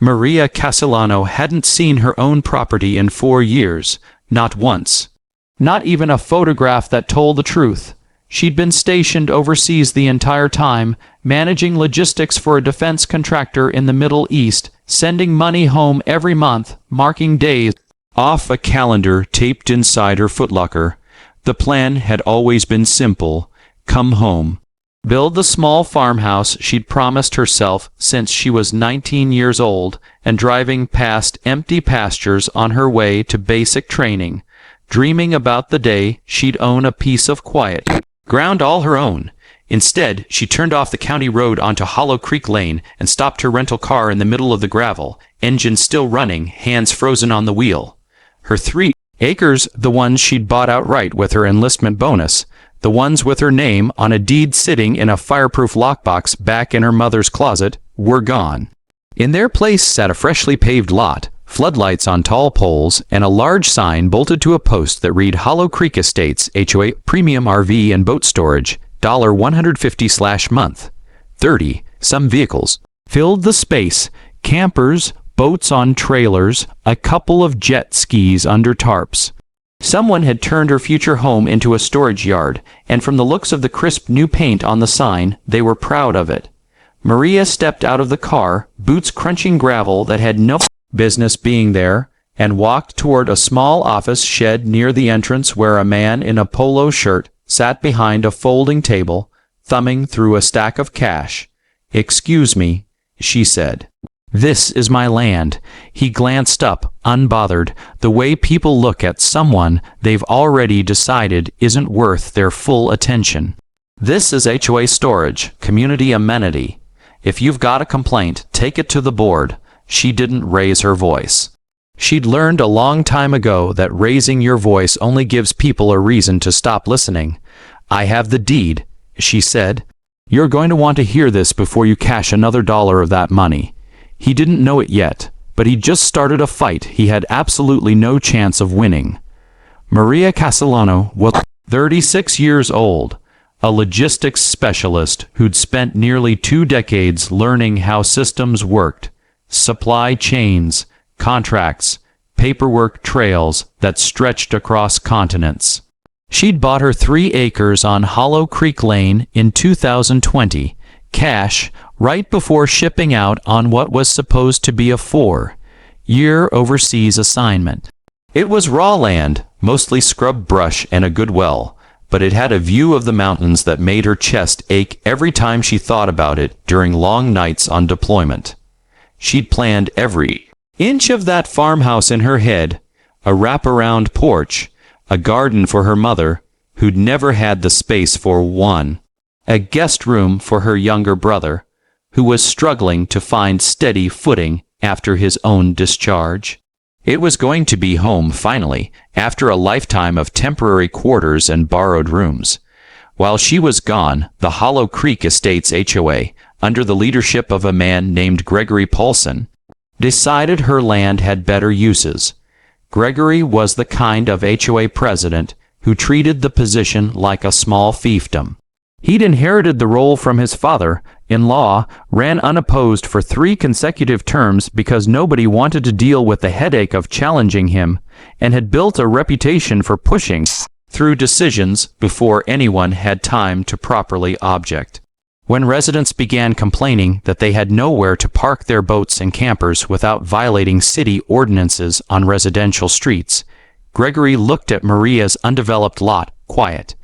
Maria Castellano hadn't seen her own property in 4 years, not once. Not even a photograph that told the truth. She'd been stationed overseas the entire time, managing logistics for a defense contractor in the Middle East, sending money home every month, marking days off a calendar taped inside her footlocker. The plan had always been simple: come home. Build the small farmhouse she'd promised herself since she was 19 years old, and driving past empty pastures on her way to basic training, dreaming about the day she'd own a piece of quiet ground all her own. Instead, she turned off the county road onto Hollow Creek Lane and stopped her rental car in the middle of the gravel, engine still running, hands frozen on the wheel. Her 3 acres, the ones she'd bought outright with her enlistment bonus, the ones with her name on a deed sitting in a fireproof lockbox back in her mother's closet, were gone. In their place sat a freshly paved lot, floodlights on tall poles, and a large sign bolted to a post that read Hollow Creek Estates, HOA, Premium RV and Boat Storage, $150/month. 30, some vehicles filled the space: campers, boats on trailers, a couple of jet skis under tarps. Someone had turned her future home into a storage yard, and from the looks of the crisp new paint on the sign, they were proud of it. Maria stepped out of the car, boots crunching gravel that had no business being there, and walked toward a small office shed near the entrance where a man in a polo shirt sat behind a folding table, thumbing through a stack of cash. "Excuse me," she said. "This is my land." He glanced up, unbothered, the way people look at someone they've already decided isn't worth their full attention. "This is HOA storage, community amenity. If you've got a complaint, take it to the board." She didn't raise her voice. She'd learned a long time ago that raising your voice only gives people a reason to stop listening. "I have the deed," she said. "You're going to want to hear this before you cash another dollar of that money." He didn't know it yet, but he'd just started a fight he had absolutely no chance of winning. Maria Castellano was 36 years old, a logistics specialist who'd spent nearly 2 decades learning how systems worked: supply chains, contracts, paperwork trails that stretched across continents. She'd bought her 3 acres on Hollow Creek Lane in 2020, cash, right before shipping out on what was supposed to be a 4-year overseas assignment. It was raw land, mostly scrub brush and a good well, but it had a view of the mountains that made her chest ache every time she thought about it during long nights on deployment. She'd planned every inch of that farmhouse in her head: a wraparound porch, a garden for her mother, who'd never had the space for one, a guest room for her younger brother, who was struggling to find steady footing after his own discharge. It was going to be home finally, after a lifetime of temporary quarters and borrowed rooms. While she was gone, the Hollow Creek Estates HOA, under the leadership of a man named Gregory Paulson, decided her land had better uses. Gregory was the kind of HOA president who treated the position like a small fiefdom. He'd inherited the role from his father-in-law, ran unopposed for 3 consecutive terms because nobody wanted to deal with the headache of challenging him, and had built a reputation for pushing through decisions before anyone had time to properly object. When residents began complaining that they had nowhere to park their boats and campers without violating city ordinances on residential streets, Gregory looked at Maria's undeveloped lot, quiet,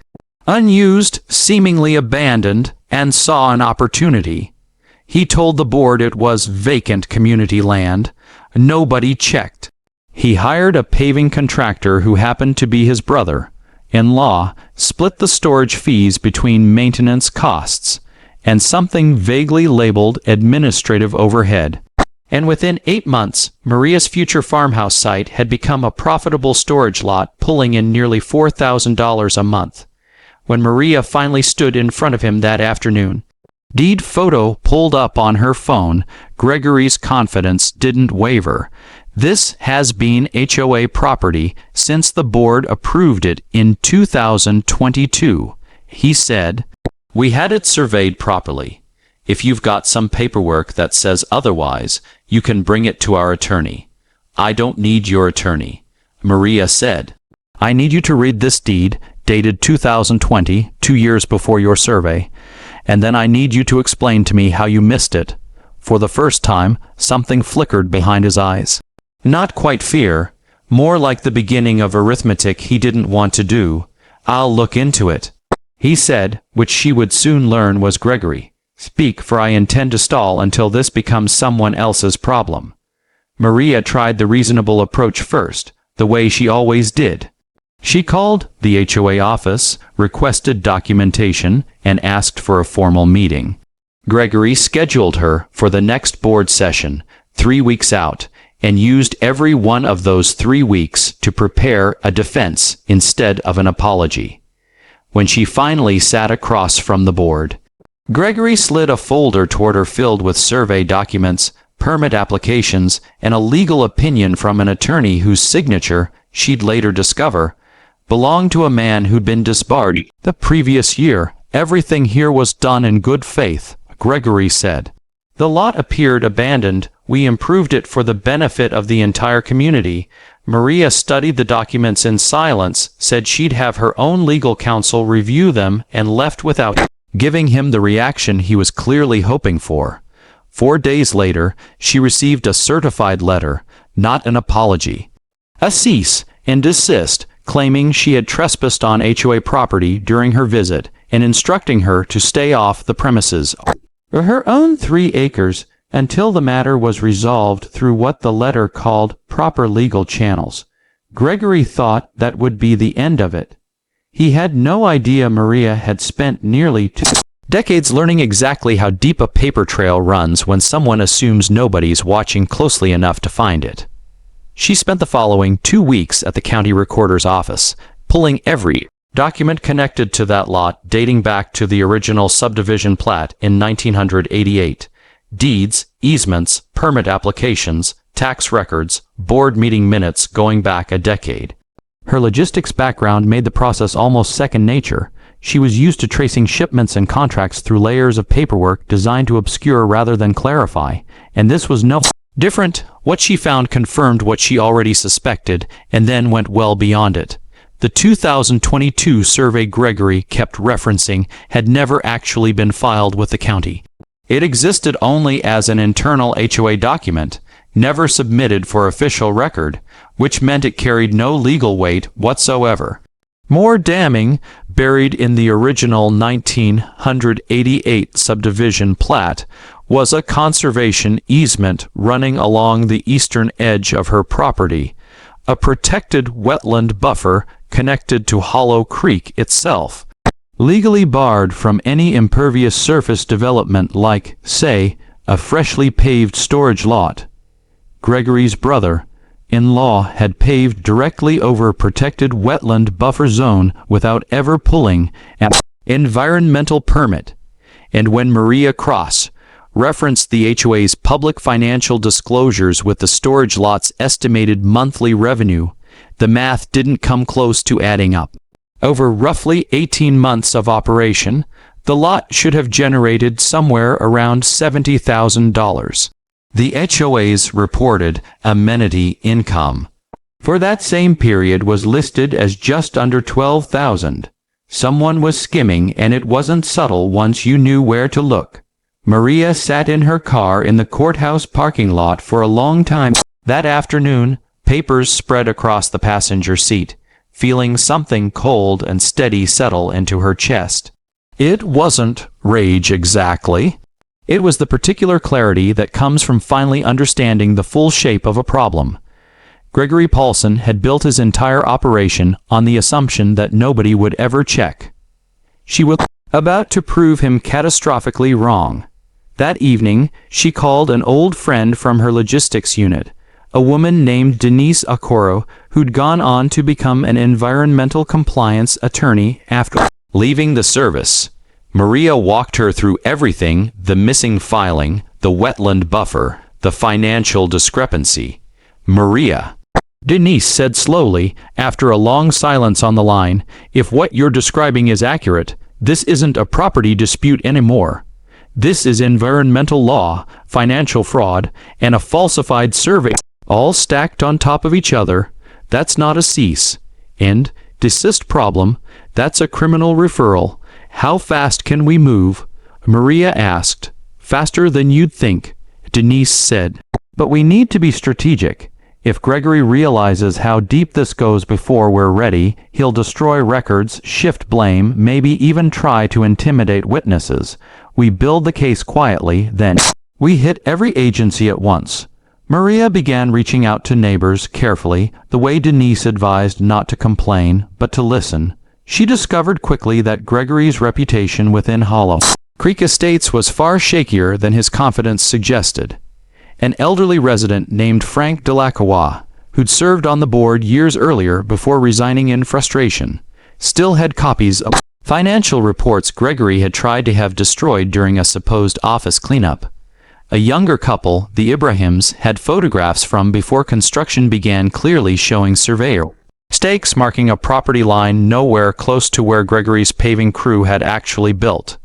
unused, seemingly abandoned, and saw an opportunity. He told the board it was vacant community land. Nobody checked. He hired a paving contractor who happened to be his brother-in-law, split the storage fees between maintenance costs and something vaguely labeled administrative overhead. And within 8 months, Maria's future farmhouse site had become a profitable storage lot, pulling in nearly $4,000 a month. When Maria finally stood in front of him that afternoon, deed photo pulled up on her phone, Gregory's confidence didn't waver. "This has been HOA property since the board approved it in 2022, he said. "We had it surveyed properly. If you've got some paperwork that says otherwise, you can bring it to our attorney." "I don't need your attorney," Maria said. "I need you to read this deed, dated 2020, 2 years before your survey, and then I need you to explain to me how you missed it." For the first time, something flickered behind his eyes. Not quite fear, more like the beginning of arithmetic he didn't want to do. "I'll look into it," he said, which she would soon learn was Gregory. "Speak, for I intend to stall until this becomes someone else's problem." Maria tried the reasonable approach first, the way she always did. She called the HOA office, requested documentation, and asked for a formal meeting. Gregory scheduled her for the next board session, 3 weeks out, and used every one of those 3 weeks to prepare a defense instead of an apology. When she finally sat across from the board, Gregory slid a folder toward her filled with survey documents, permit applications, and a legal opinion from an attorney whose signature, she'd later discover, belonged to a man who'd been disbarred the previous year. "Everything here was done in good faith," Gregory said. "The lot appeared abandoned. We improved it for the benefit of the entire community." Maria studied the documents in silence, said she'd have her own legal counsel review them, and left without giving him the reaction he was clearly hoping for. 4 days later, she received a certified letter, not an apology. A cease and desist, claiming she had trespassed on HOA property during her visit and instructing her to stay off the premises, or her own 3 acres, until the matter was resolved through what the letter called proper legal channels. Gregory thought that would be the end of it. He had no idea Maria had spent nearly 2 decades learning exactly how deep a paper trail runs when someone assumes nobody's watching closely enough to find it. She spent the following 2 weeks at the county recorder's office, pulling every document connected to that lot dating back to the original subdivision plat in 1988. Deeds, easements, permit applications, tax records, board meeting minutes going back a decade. Her logistics background made the process almost second nature. She was used to tracing shipments and contracts through layers of paperwork designed to obscure rather than clarify, and this was no different. What she found confirmed what she already suspected, and then went well beyond it. The 2022 survey Gregory kept referencing had never actually been filed with the county. It existed only as an internal HOA document, never submitted for official record, which meant it carried no legal weight whatsoever. More damning, buried in the original 1988 subdivision plat, was a conservation easement running along the eastern edge of her property, a protected wetland buffer connected to Hollow Creek itself, legally barred from any impervious surface development like, say, a freshly paved storage lot. Gregory's brother-in-law had paved directly over a protected wetland buffer zone without ever pulling an environmental permit, and when Maria Cross referenced the HOA's public financial disclosures with the storage lot's estimated monthly revenue, the math didn't come close to adding up. Over roughly 18 months of operation, the lot should have generated somewhere around $70,000. The HOA's reported amenity income for that same period was listed as just under $12,000. Someone was skimming, and it wasn't subtle once you knew where to look. Maria sat in her car in the courthouse parking lot for a long time. That afternoon, papers spread across the passenger seat, feeling something cold and steady settle into her chest. It wasn't rage exactly. It was the particular clarity that comes from finally understanding the full shape of a problem. Gregory Paulson had built his entire operation on the assumption that nobody would ever check. She was about to prove him catastrophically wrong. That evening, she called an old friend from her logistics unit, a woman named Denise Okoro, who'd gone on to become an environmental compliance attorney after leaving the service. Maria walked her through everything: the missing filing, the wetland buffer, the financial discrepancy. "Maria," Denise said slowly, after a long silence on the line, "if what you're describing is accurate, this isn't a property dispute anymore. This is environmental law, financial fraud, and a falsified survey, all stacked on top of each other. That's not a cease and desist problem. That's a criminal referral. How fast can we move? Maria asked. Faster than you'd think, Denise said. But we need to be strategic. If Gregory realizes how deep this goes before we're ready, he'll destroy records, shift blame, maybe even try to intimidate witnesses. We build the case quietly, then we hit every agency at once. Maria began reaching out to neighbors carefully, the way Denise advised not to complain, but to listen. She discovered quickly that Gregory's reputation within Hollow Creek Estates was far shakier than his confidence suggested. An elderly resident named Frank Delacroix, who'd served on the board years earlier before resigning in frustration, still had copies of financial reports Gregory had tried to have destroyed during a supposed office cleanup. A younger couple, the Ibrahims, had photographs from before construction began clearly showing surveyor stakes marking a property line nowhere close to where Gregory's paving crew had actually built.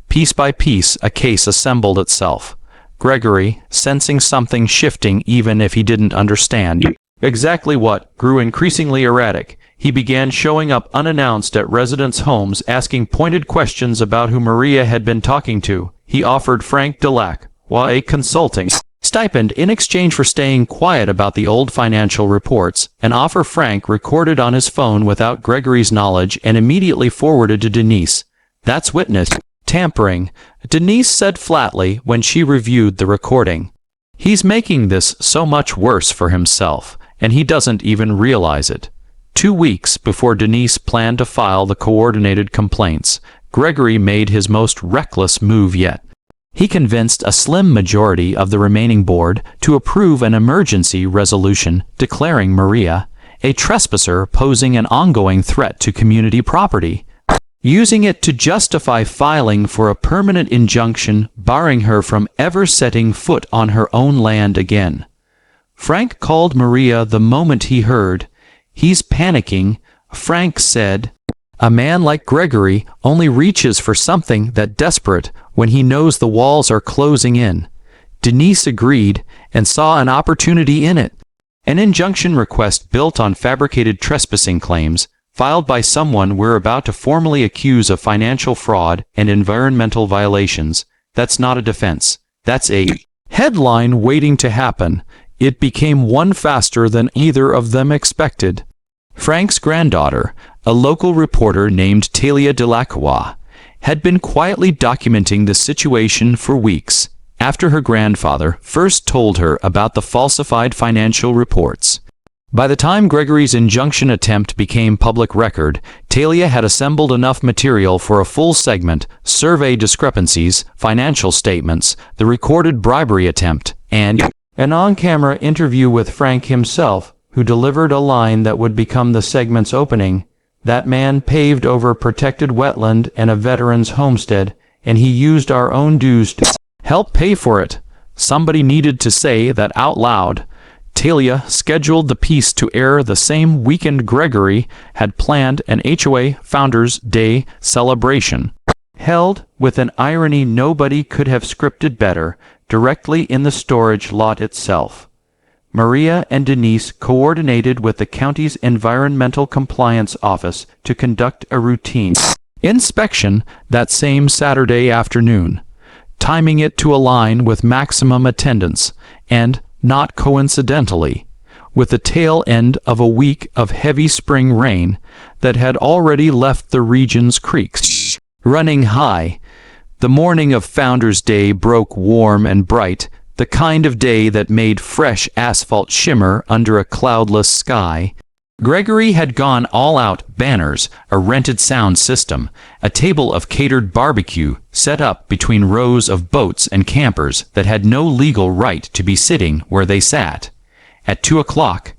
Piece by piece, a case assembled itself. Gregory, sensing something shifting even if he didn't understand exactly what, grew increasingly erratic. He began showing up unannounced at residents' homes, asking pointed questions about who Maria had been talking to. He offered Frank Delacroix a consulting stipend in exchange for staying quiet about the old financial reports, an offer Frank recorded on his phone without Gregory's knowledge and immediately forwarded to Denise. That's witness tampering, Denise said flatly when she reviewed the recording. He's making this so much worse for himself, and he doesn't even realize it. 2 weeks before Denise planned to file the coordinated complaints, Gregory made his most reckless move yet. He convinced a slim majority of the remaining board to approve an emergency resolution declaring Maria a trespasser posing an ongoing threat to community property, using it to justify filing for a permanent injunction barring her from ever setting foot on her own land again. Frank called Maria the moment he heard. He's panicking, Frank said. A man like Gregory only reaches for something that desperate when he knows the walls are closing in. Denise agreed and saw an opportunity in it. An injunction request built on fabricated trespassing claims, filed by someone we're about to formally accuse of financial fraud and environmental violations. That's not a defense. That's a headline waiting to happen. It became one faster than either of them expected. Frank's granddaughter, a local reporter named Talia Delacroix, had been quietly documenting the situation for weeks after her grandfather first told her about the falsified financial reports. By the time Gregory's injunction attempt became public record, Talia had assembled enough material for a full segment: survey discrepancies, financial statements, the recorded bribery attempt, and an on-camera interview with Frank himself, who delivered a line that would become the segment's opening. That man paved over protected wetland and a veteran's homestead, and he used our own dues to help pay for it. Somebody needed to say that out loud. Talia scheduled the piece to air the same weekend Gregory had planned an HOA Founders Day celebration, held, with an irony nobody could have scripted better, directly in the storage lot itself. Maria and Denise coordinated with the county's Environmental Compliance Office to conduct a routine inspection that same Saturday afternoon, timing it to align with maximum attendance, and, not coincidentally, with the tail end of a week of heavy spring rain that had already left the region's creeks running high. The morning of Founders Day broke warm and bright, the kind of day that made fresh asphalt shimmer under a cloudless sky. Gregory had gone all out: banners, a rented sound system, a table of catered barbecue set up between rows of boats and campers that had no legal right to be sitting where they sat. At 2 o'clock,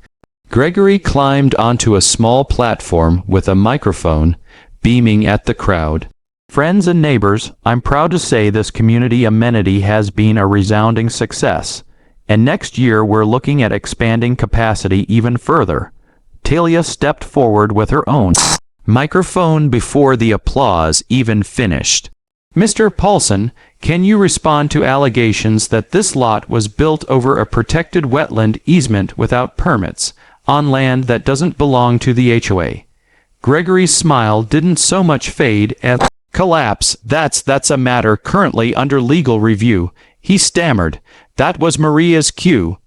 Gregory climbed onto a small platform with a microphone, beaming at the crowd. Friends and neighbors, I'm proud to say this community amenity has been a resounding success, and next year we're looking at expanding capacity even further. Talia stepped forward with her own microphone before the applause even finished. Mr. Paulson, can you respond to allegations that this lot was built over a protected wetland easement without permits, on land that doesn't belong to the HOA? Gregory's smile didn't so much fade as collapse. That's a matter currently under legal review, he stammered. That was Maria's cue.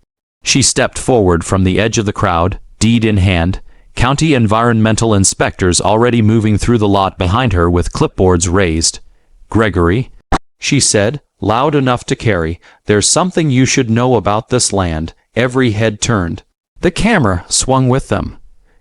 She stepped forward from the edge of the crowd, deed in hand, county environmental inspectors already moving through the lot behind her with clipboards raised. Gregory, she said, loud enough to carry, there's something you should know about this land. Every head turned. The camera swung with them.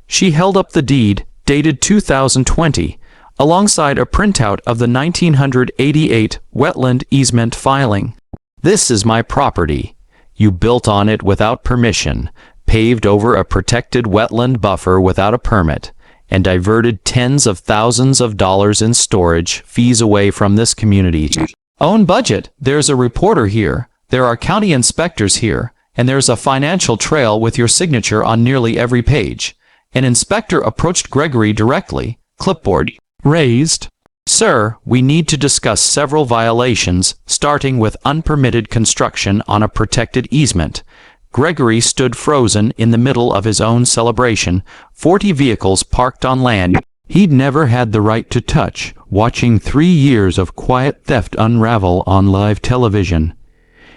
She held up the deed, dated 2020, alongside a printout of the 1988 wetland easement filing. This is my property. You built on it without permission, paved over a protected wetland buffer without a permit, and diverted tens of thousands of dollars in storage fees away from this community's own budget. There's a reporter here, there are county inspectors here, and there's a financial trail with your signature on nearly every page. An inspector approached Gregory directly, clipboard raised. Sir, we need to discuss several violations, starting with unpermitted construction on a protected easement. Gregory stood frozen in the middle of his own celebration, 40 vehicles parked on land he'd never had the right to touch, watching 3 years of quiet theft unravel on live television.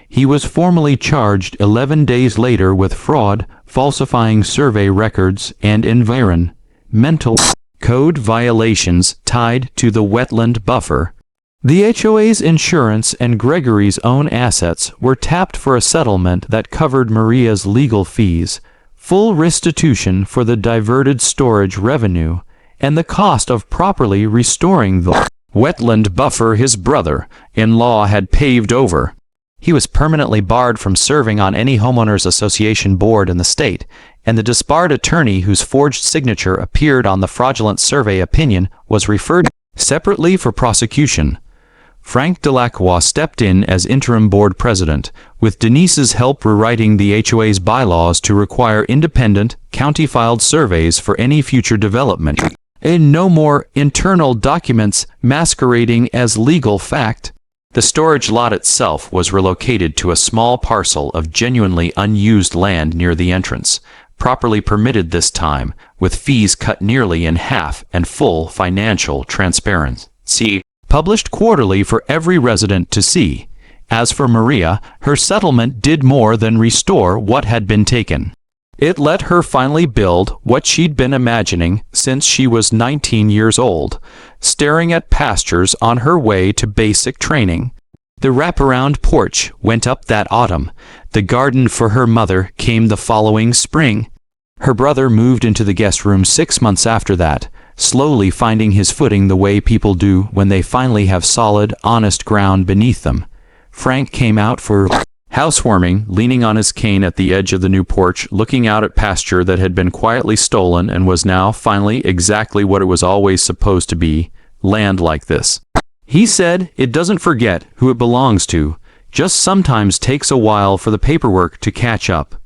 He was formally charged 11 days later with fraud, falsifying survey records, and environmental code violations tied to the wetland buffer. The HOA's insurance and Gregory's own assets were tapped for a settlement that covered Maria's legal fees, full restitution for the diverted storage revenue, and the cost of properly restoring the wetland buffer his brother-in-law had paved over. He was permanently barred from serving on any homeowners association board in the state, and the disbarred attorney whose forged signature appeared on the fraudulent survey opinion was referred separately for prosecution. Frank Delacroix stepped in as interim board president, with Denise's help rewriting the HOA's bylaws to require independent, county-filed surveys for any future development, and no more internal documents masquerading as legal fact. The storage lot itself was relocated to a small parcel of genuinely unused land near the entrance, properly permitted this time, with fees cut nearly in half and full financial transparency published quarterly for every resident to see. As for Maria, her settlement did more than restore what had been taken. It let her finally build what she'd been imagining since she was 19 years old, staring at pastures on her way to basic training. The wraparound porch went up that autumn. The garden for her mother came the following spring. Her brother moved into the guest room 6 months after that, slowly finding his footing the way people do when they finally have solid, honest ground beneath them. Frank came out for housewarming, leaning on his cane at the edge of the new porch, looking out at pasture that had been quietly stolen and was now, finally, exactly what it was always supposed to be, land like this. He said it doesn't forget who it belongs to, just sometimes takes a while for the paperwork to catch up.